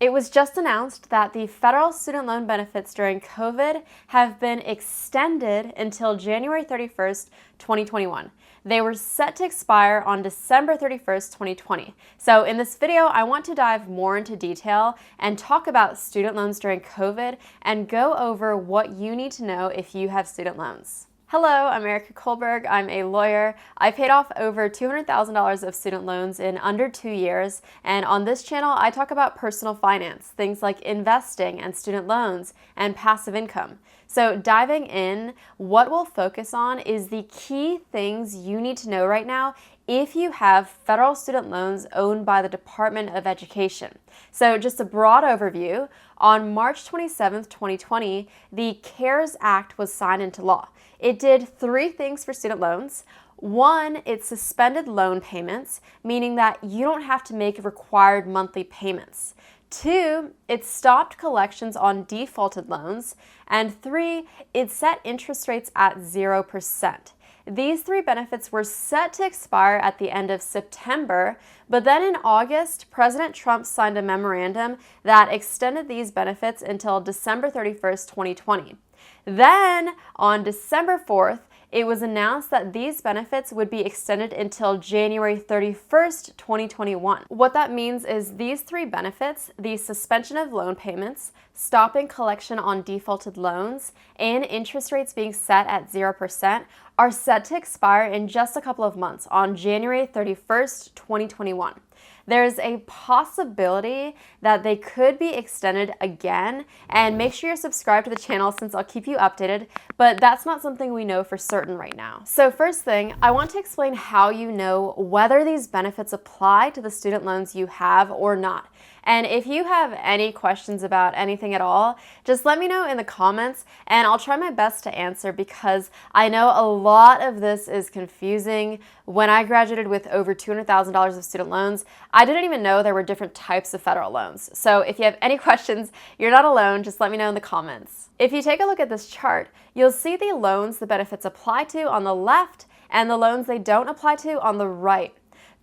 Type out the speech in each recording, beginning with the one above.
It was just announced that the federal student loan benefits during COVID have been extended until January 31st, 2021. They were set to expire on December 31st, 2020. So in this video, I want to dive more into detail and talk about student loans during COVID and go over what you need to know if you have student loans. Hello, I'm Erica Kohlberg. I'm a lawyer. I paid off over $200,000 of student loans in under 2 years, and on this channel I talk about personal finance, things like investing and student loans and passive income. So diving in, what we'll focus on is the key things you need to know right now if you have federal student loans owned by the Department of Education. So just a broad overview, on March 27th, 2020, the CARES Act was signed into law. It did 3 things for student loans. 1, it suspended loan payments, meaning that you don't have to make required monthly payments. 2, it stopped collections on defaulted loans. And 3, it set interest rates at 0%. These 3 benefits were set to expire at the end of September, but then in August, President Trump signed a memorandum that extended these benefits until December 31st, 2020. Then, on December 4th, it was announced that these benefits would be extended until January 31st, 2021. What that means is these 3 benefits, the suspension of loan payments, stopping collection on defaulted loans, and interest rates being set at 0%, are set to expire in just a couple of months on January 31st, 2021. There's a possibility that they could be extended again, and make sure you're subscribed to the channel since I'll keep you updated, but that's not something we know for certain right now. So first thing, I want to explain how you know whether these benefits apply to the student loans you have or not. And if you have any questions about anything at all, just let me know in the comments and I'll try my best to answer, because I know a lot of this is confusing. When I graduated with over $200,000 of student loans, I didn't even know there were different types of federal loans. So if you have any questions, you're not alone, just let me know in the comments. If you take a look at this chart, you'll see the loans the benefits apply to on the left and the loans they don't apply to on the right.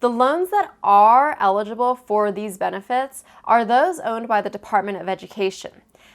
The loans that are eligible for these benefits are those owned by the Department of Education.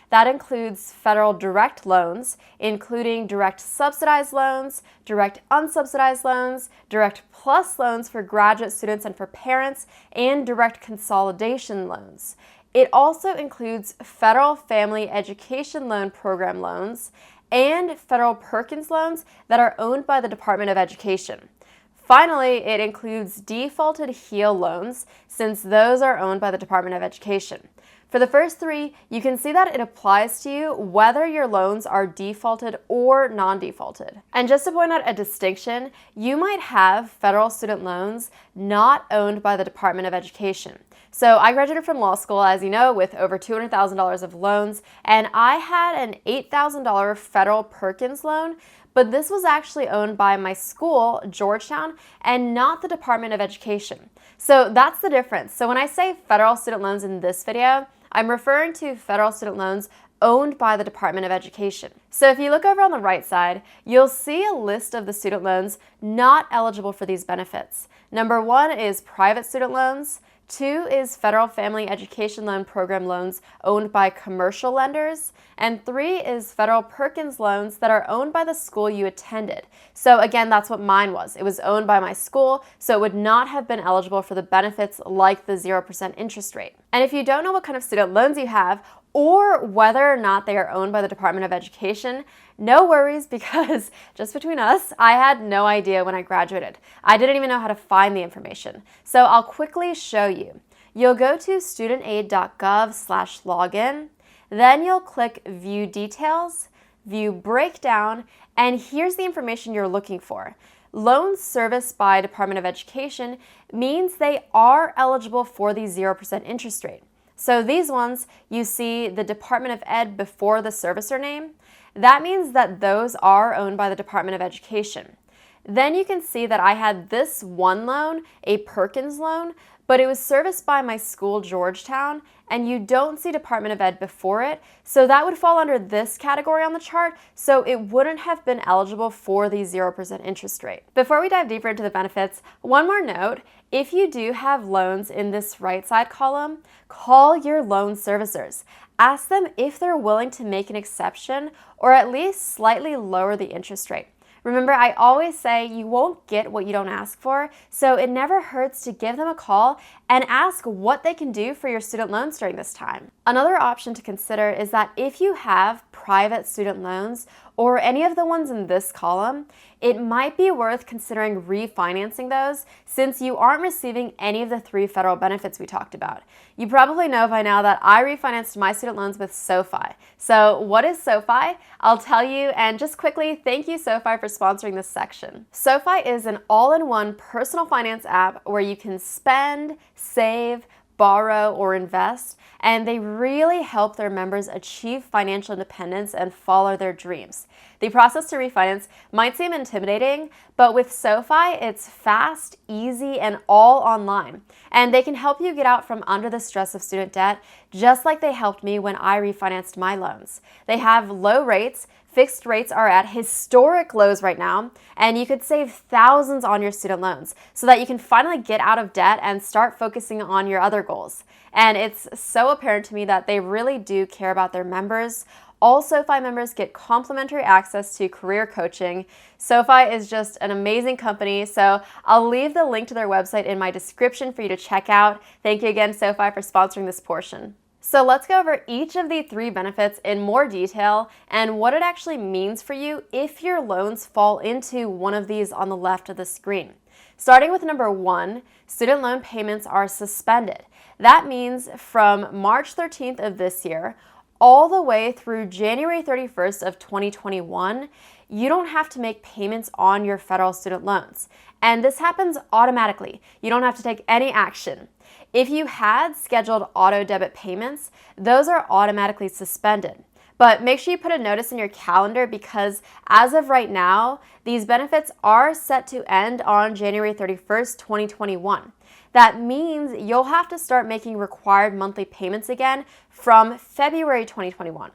That includes federal direct loans, including direct subsidized loans, direct unsubsidized loans, direct plus loans for graduate students and for parents, and direct consolidation loans. It also includes federal family education loan program loans and federal Perkins loans that are owned by the Department of Education. Finally, it includes defaulted HEAL loans, since those are owned by the Department of Education. For the first 3, you can see that it applies to you whether your loans are defaulted or non-defaulted. And just to point out a distinction, you might have federal student loans not owned by the Department of Education. So I graduated from law school, as you know, with over $200,000 of loans, and I had an $8,000 federal Perkins loan, but this was actually owned by my school, Georgetown, and not the Department of Education. So that's the difference. So when I say federal student loans in this video, I'm referring to federal student loans owned by the Department of Education. So if you look over on the right side, you'll see a list of the student loans not eligible for these benefits. Number 1 is private student loans. 2 is federal family education loan program loans owned by commercial lenders. And 3 is federal Perkins loans that are owned by the school you attended. So again, that's what mine was. It was owned by my school, so it would not have been eligible for the benefits like the 0% interest rate. And if you don't know what kind of student loans you have, or whether or not they are owned by the Department of Education, no worries, because just between us, I had no idea when I graduated. I didn't even know how to find the information. So I'll quickly show you. You'll go to studentaid.gov/login, then you'll click View Details, View Breakdown, and here's the information you're looking for. Loans serviced by Department of Education means they are eligible for the 0% interest rate. So these ones, you see the Department of Ed before the servicer name. That means that those are owned by the Department of Education. Then you can see that I had this one loan, a Perkins loan, but it was serviced by my school, Georgetown, and you don't see Department of Ed before it, so that would fall under this category on the chart, so it wouldn't have been eligible for the 0% interest rate. Before we dive deeper into the benefits, one more note: if you do have loans in this right side column, call your loan servicers. Ask them if they're willing to make an exception or at least slightly lower the interest rate. Remember, I always say you won't get what you don't ask for, so it never hurts to give them a call and ask what they can do for your student loans during this time. Another option to consider is that if you have private student loans or any of the ones in this column, it might be worth considering refinancing those since you aren't receiving any of the 3 federal benefits we talked about. You probably know by now that I refinanced my student loans with SoFi. So what is SoFi? I'll tell you, and just quickly, thank you SoFi for sponsoring this section. SoFi is an all-in-one personal finance app where you can spend, save, borrow, or invest, and they really help their members achieve financial independence and follow their dreams. The process to refinance might seem intimidating, but with SoFi, it's fast, easy, and all online. And they can help you get out from under the stress of student debt, just like they helped me when I refinanced my loans. They have low rates. Fixed rates are at historic lows right now, and you could save thousands on your student loans so that you can finally get out of debt and start focusing on your other goals. And it's so apparent to me that they really do care about their members. All SoFi members get complimentary access to career coaching. SoFi is just an amazing company, so I'll leave the link to their website in my description for you to check out. Thank you again, SoFi, for sponsoring this portion. So let's go over each of the 3 benefits in more detail and what it actually means for you if your loans fall into one of these on the left of the screen. Starting with number 1, student loan payments are suspended. That means from March 13th of this year all the way through January 31st of 2021, you don't have to make payments on your federal student loans. And this happens automatically. You don't have to take any action. If you had scheduled auto debit payments, those are automatically suspended. But make sure you put a notice in your calendar because as of right now, these benefits are set to end on January 31st, 2021. That means you'll have to start making required monthly payments again from February 2021.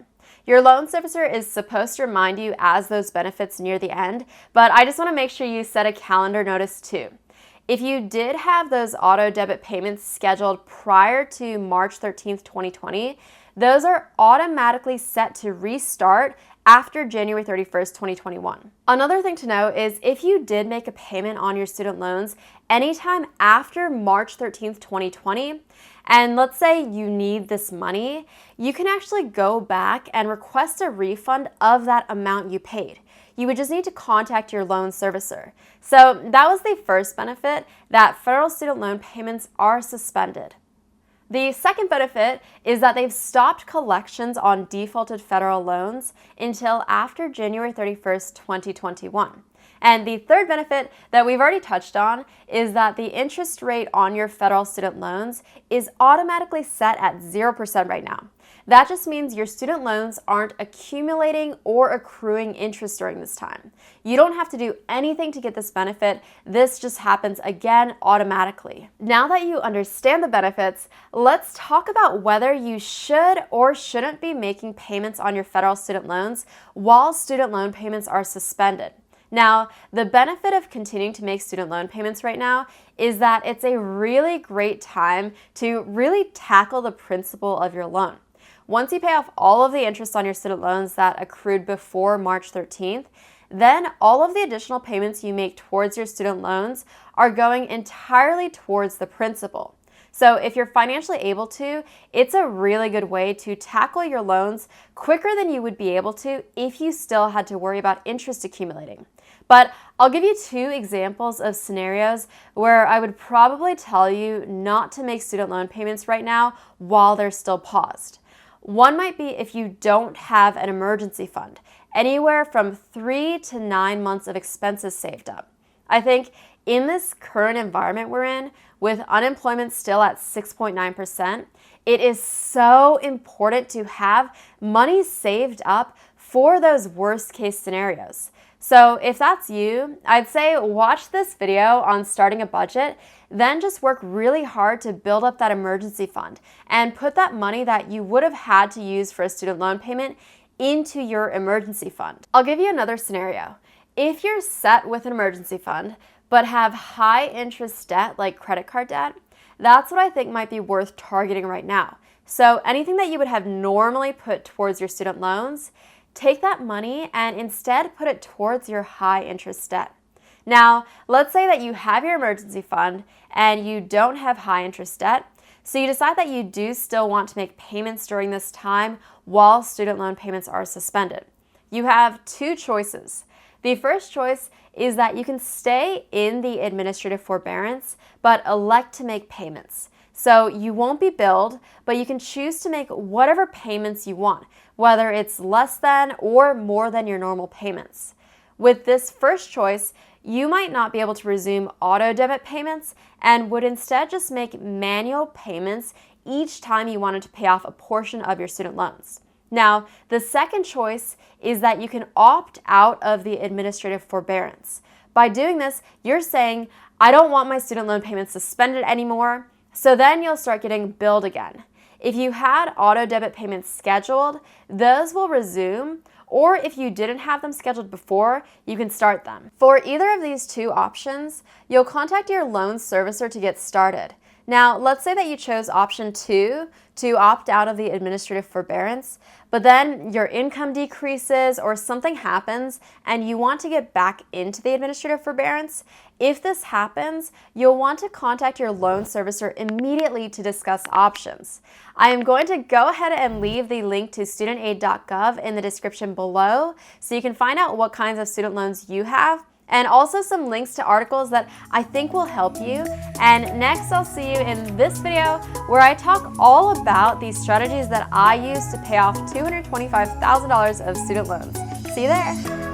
Your loan servicer is supposed to remind you as those benefits near the end, but I just want to make sure you set a calendar notice too. If you did have those auto debit payments scheduled prior to March 13th, 2020, those are automatically set to restart after January 31st, 2021. Another thing to note is if you did make a payment on your student loans anytime after March 13th, 2020, and let's say you need this money, you can actually go back and request a refund of that amount you paid. You would just need to contact your loan servicer. So that was the first benefit, that federal student loan payments are suspended. The second benefit is that they've stopped collections on defaulted federal loans until after January 31st, 2021. And the third benefit that we've already touched on is that the interest rate on your federal student loans is automatically set at 0% right now. That just means your student loans aren't accumulating or accruing interest during this time. You don't have to do anything to get this benefit. This just happens again automatically. Now that you understand the benefits, let's talk about whether you should or shouldn't be making payments on your federal student loans while student loan payments are suspended. Now, the benefit of continuing to make student loan payments right now is that it's a really great time to really tackle the principal of your loan. Once you pay off all of the interest on your student loans that accrued before March 13th, then all of the additional payments you make towards your student loans are going entirely towards the principal. So if you're financially able to, it's a really good way to tackle your loans quicker than you would be able to if you still had to worry about interest accumulating. But I'll give you 2 examples of scenarios where I would probably tell you not to make student loan payments right now while they're still paused. One might be if you don't have an emergency fund, anywhere from 3 to 9 months of expenses saved up. I think in this current environment we're in, with unemployment still at 6.9%, it is so important to have money saved up for those worst case scenarios. So if that's you, I'd say watch this video on starting a budget, then just work really hard to build up that emergency fund and put that money that you would have had to use for a student loan payment into your emergency fund. I'll give you another scenario. If you're set with an emergency fund, but have high interest debt like credit card debt, that's what I think might be worth targeting right now. So anything that you would have normally put towards your student loans, take that money and instead put it towards your high interest debt. Now, let's say that you have your emergency fund and you don't have high interest debt, so you decide that you do still want to make payments during this time while student loan payments are suspended. You have two choices. The first choice is that you can stay in the administrative forbearance, but elect to make payments. So you won't be billed, but you can choose to make whatever payments you want, whether it's less than or more than your normal payments. With this first choice, you might not be able to resume auto debit payments and would instead just make manual payments each time you wanted to pay off a portion of your student loans. Now, the second choice is that you can opt out of the administrative forbearance. By doing this, you're saying, I don't want my student loan payments suspended anymore, so then you'll start getting billed again. If you had auto debit payments scheduled, those will resume, or if you didn't have them scheduled before, you can start them. For either of these two options, you'll contact your loan servicer to get started. Now, let's say that you chose option 2 to opt out of the administrative forbearance, but then your income decreases or something happens and you want to get back into the administrative forbearance. If this happens, you'll want to contact your loan servicer immediately to discuss options. I am going to go ahead and leave the link to studentaid.gov in the description below so you can find out what kinds of student loans you have, and also some links to articles that I think will help you. And next, I'll see you in this video where I talk all about the strategies that I use to pay off $225,000 of student loans. See you there.